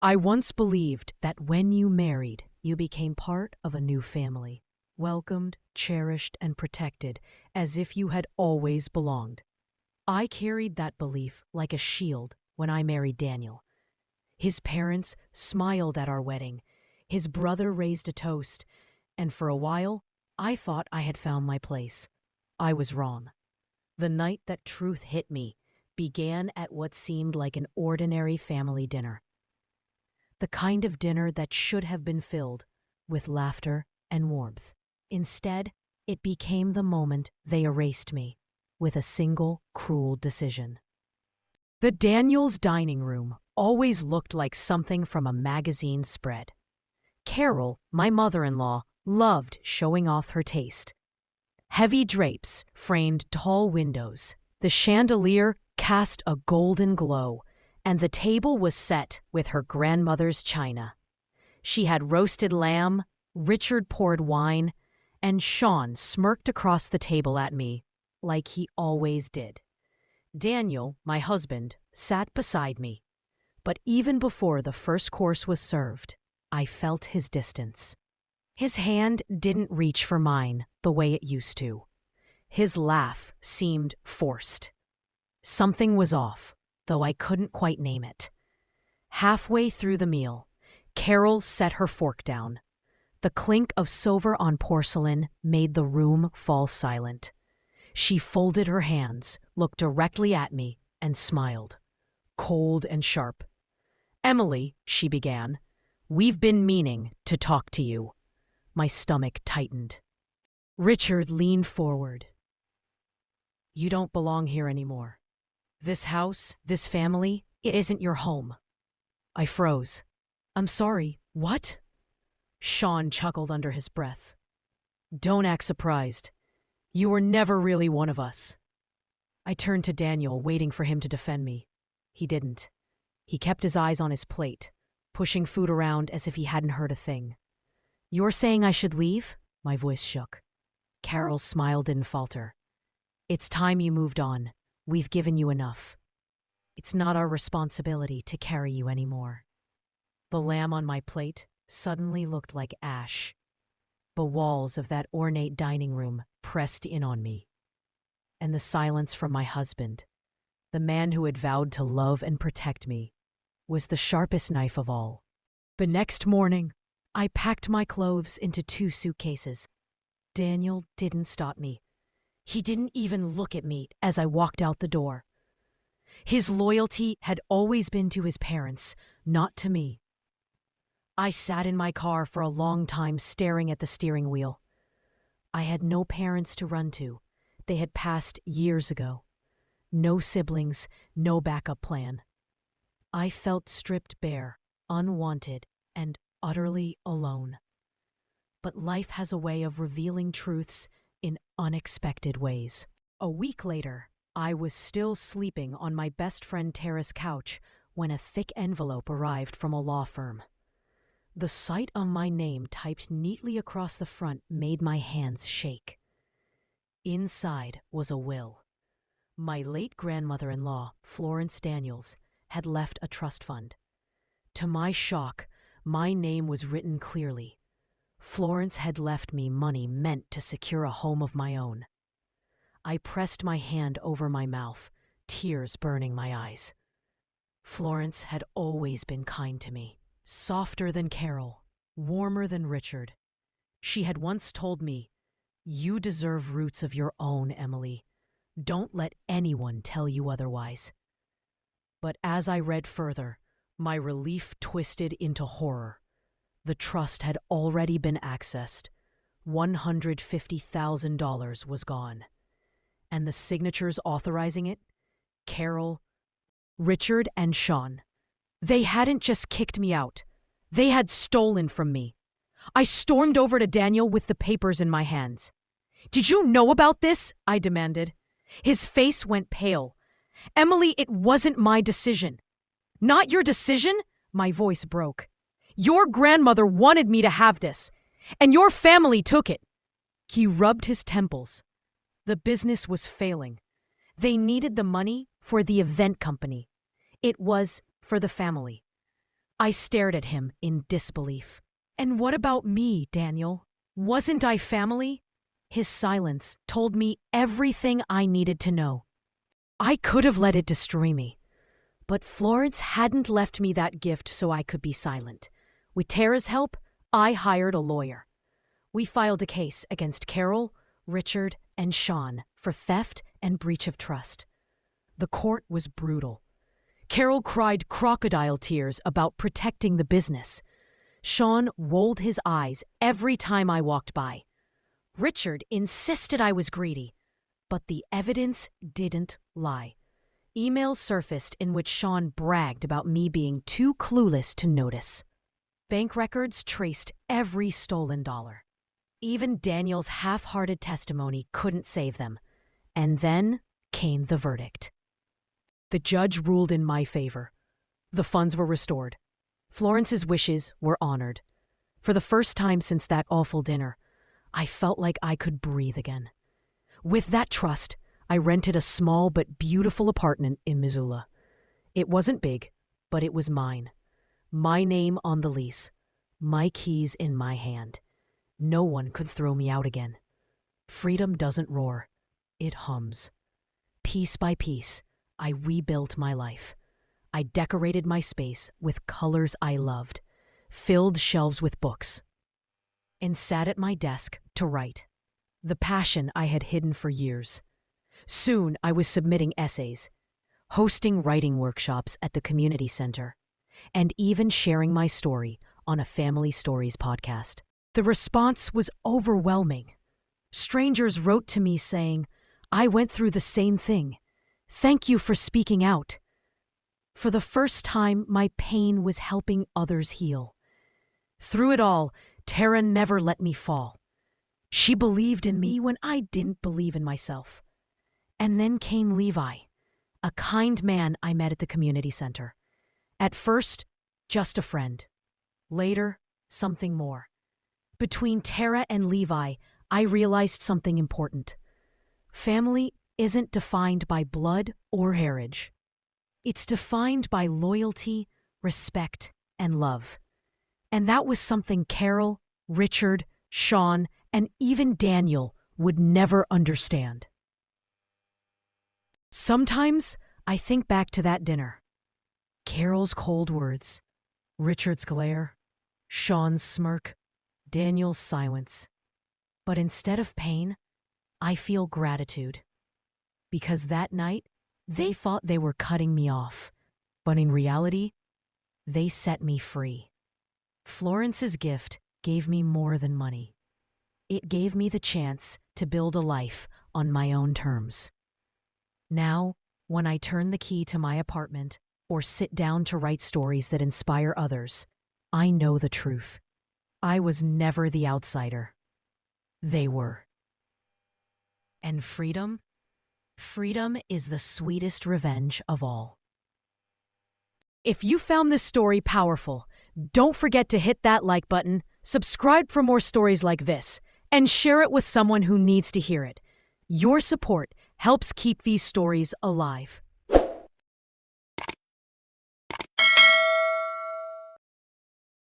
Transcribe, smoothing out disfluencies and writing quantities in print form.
I once believed that when you married, you became part of a new family, welcomed, cherished, and protected as if you had always belonged. I carried that belief like a shield when I married Daniel. His parents smiled at our wedding, his brother raised a toast, and for a while, I thought I had found my place. I was wrong. The night that truth hit me began at what seemed like an ordinary family dinner. The kind of dinner that should have been filled with laughter and warmth. Instead, it became the moment they erased me with a single cruel decision. The Daniels' dining room always looked like something from a magazine spread. Carol, my mother-in-law, loved showing off her taste. Heavy drapes framed tall windows. The chandelier cast a golden glow, and the table was set with her grandmother's china. She had roasted lamb, Richard poured wine, and Sean smirked across the table at me like he always did. Daniel, my husband, sat beside me, but even before the first course was served, I felt his distance. His hand didn't reach for mine the way it used to. His laugh seemed forced. Something was off, though I couldn't quite name it. Halfway through the meal, Carol set her fork down. The clink of silver on porcelain made the room fall silent. She folded her hands, looked directly at me, and smiled, cold and sharp. "Emily," she began, "we've been meaning to talk to you." My stomach tightened. Richard leaned forward. "You don't belong here anymore. This house, this family, it isn't your home." I froze. "I'm sorry, what?" Sean chuckled under his breath. "Don't act surprised. You were never really one of us." I turned to Daniel, waiting for him to defend me. He didn't. He kept his eyes on his plate, pushing food around as if he hadn't heard a thing. "You're saying I should leave?" My voice shook. Carol's smile didn't falter. "It's time you moved on. We've given you enough. It's not our responsibility to carry you anymore." The lamb on my plate suddenly looked like ash. The walls of that ornate dining room pressed in on me. And the silence from my husband, the man who had vowed to love and protect me, was the sharpest knife of all. The next morning, I packed my clothes into 2 suitcases. Daniel didn't stop me. He didn't even look at me as I walked out the door. His loyalty had always been to his parents, not to me. I sat in my car for a long time staring at the steering wheel. I had no parents to run to. They had passed years ago. No siblings, no backup plan. I felt stripped bare, unwanted, and utterly alone. But life has a way of revealing truths in unexpected ways. A week later, I was still sleeping on my best friend Tara's couch when a thick envelope arrived from a law firm. The sight of my name typed neatly across the front made my hands shake. Inside was a will. My late grandmother-in-law, Florence Daniels, had left a trust fund. To my shock, my name was written clearly. Florence had left me money meant to secure a home of my own. I pressed my hand over my mouth, tears burning my eyes. Florence had always been kind to me, softer than Carol, warmer than Richard. She had once told me, "You deserve roots of your own, Emily. Don't let anyone tell you otherwise." But as I read further, my relief twisted into horror. The trust had already been accessed. $150,000 was gone. And the signatures authorizing it? Carol, Richard, and Sean. They hadn't just kicked me out. They had stolen from me. I stormed over to Daniel with the papers in my hands. "Did you know about this?" I demanded. His face went pale. "Emily, it wasn't my decision." "Not your decision?" My voice broke. "Your grandmother wanted me to have this, and your family took it." He rubbed his temples. The business was failing. They needed the money for the event company. It was for the family. I stared at him in disbelief. And what about me, Daniel? Wasn't I family? His silence told me everything I needed to know. I could have let it destroy me, but Florence hadn't left me that gift so I could be silent. With Tara's help, I hired a lawyer. We filed a case against Carol, Richard, and Sean for theft and breach of trust. The court was brutal. Carol cried crocodile tears about protecting the business. Sean rolled his eyes every time I walked by. Richard insisted I was greedy, but the evidence didn't lie. Emails surfaced in which Sean bragged about me being too clueless to notice. Bank records traced every stolen dollar. Even Daniel's half-hearted testimony couldn't save them. And then came the verdict. The judge ruled in my favor. The funds were restored. Florence's wishes were honored. For the first time since that awful dinner, I felt like I could breathe again. With that trust, I rented a small but beautiful apartment in Missoula. It wasn't big, but it was mine. My name on the lease. My keys in my hand. No one could throw me out again. Freedom doesn't roar. It hums. Piece by piece, I rebuilt my life. I decorated my space with colors I loved, filled shelves with books, and sat at my desk to write. The passion I had hidden for years. Soon I was submitting essays, hosting writing workshops at the community center, and even sharing my story on a Family Stories podcast. The response was overwhelming. Strangers wrote to me saying, "I went through the same thing. Thank you for speaking out." For the first time, my pain was helping others heal. Through it all, Tara never let me fall. She believed in me when I didn't believe in myself. And then came Levi, a kind man I met at the community center. At first, just a friend. Later, something more. Between Tara and Levi, I realized something important. Family isn't defined by blood or heritage. It's defined by loyalty, respect, and love. And that was something Carol, Richard, Sean, and even Daniel would never understand. Sometimes I think back to that dinner. Carol's cold words, Richard's glare, Sean's smirk, Daniel's silence. But instead of pain, I feel gratitude. Because that night, they thought they were cutting me off. But in reality, they set me free. Florence's gift gave me more than money. It gave me the chance to build a life on my own terms. Now, when I turn the key to my apartment or sit down to write stories that inspire others, I know the truth. I was never the outsider. They were. And freedom? Freedom is the sweetest revenge of all. If you found this story powerful, don't forget to hit that like button, subscribe for more stories like this, and share it with someone who needs to hear it. Your support helps keep these stories alive.